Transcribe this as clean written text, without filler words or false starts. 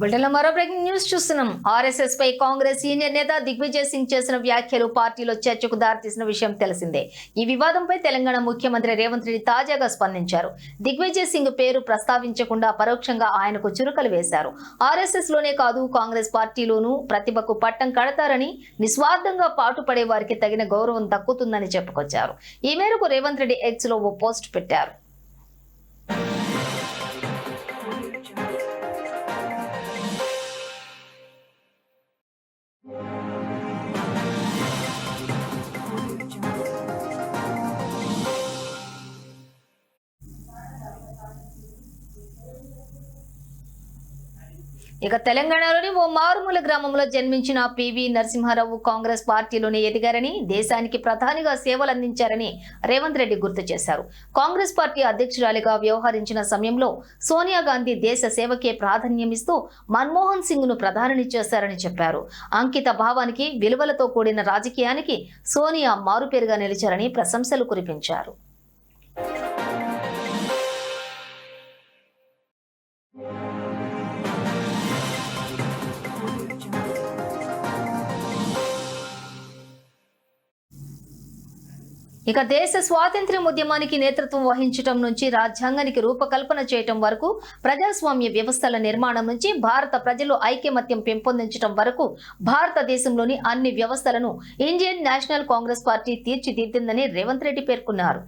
బులెటిన్లో మరో breaking news చూస్తున్నాం. ఆర్ఎస్ఎస్ పై కాంగ్రెస్ సీనియర్ నేత దిగ్విజయ్ సింగ్ చేసిన వ్యాఖ్యలు పార్టీలో చర్చకు దారితీసిన విషయం తెలిసిందే. ఈ వివాదంపై తెలంగాణ ముఖ్యమంత్రి రేవంత్ రెడ్డి తాజాగా స్పందించారు. దిగ్విజయ్ సింగ్ పేరు ప్రస్తావించకుండా పరోక్షంగా ఆయనకు చురకలు వేశారు. ఆర్ఎస్ఎస్ లోనే కాదు, కాంగ్రెస్ పార్టీలోనూ ప్రతిభకు పట్టం కడతారని, నిస్వార్థంగా పాటుపడే వారికి తగిన గౌరవం దక్కుతుందని చెప్పుకొచ్చారు. ఈ మేరకు రేవంత్ రెడ్డి ఎక్స్ లో ఓ పోస్ట్ పెట్టారు. ఇక తెలంగాణలోని ఓ మారుమూల గ్రామంలో జన్మించిన పివి నరసింహారావు కాంగ్రెస్ పార్టీలోనే ఎదిగారని, దేశానికి ప్రధానిగా సేవలు అందించారని రేవంత్ రెడ్డి గుర్తు చేశారు. కాంగ్రెస్ పార్టీ అధ్యక్షురాలిగా వ్యవహరించిన సమయంలో సోనియా గాంధీ దేశ సేవకే ప్రాధాన్యమిస్తూ మన్మోహన్ సింగ్ ను ప్రధానిని చేశారని చెప్పారు. అంకిత భావానికి, విలువలతో కూడిన రాజకీయానికి సోనియా మారుపేరుగా నిలిచారని ప్రశంసలు కురిపించారు. ఇక దేశ స్వాతంత్ర్య ఉద్యమానికి నేతృత్వం వహించటం నుంచి రాజ్యాంగానికి రూపకల్పన చేయటం వరకు, ప్రజాస్వామ్య వ్యవస్థల నిర్మాణం నుంచి భారత ప్రజలు ఐకమత్యం పెంపొందించడం వరకు భారతదేశంలోని అన్ని వ్యవస్థలను ఇండియన్ నేషనల్ కాంగ్రెస్ పార్టీ తీర్చిదిద్దిందని రేవంత్ రెడ్డి పేర్కొన్నారు.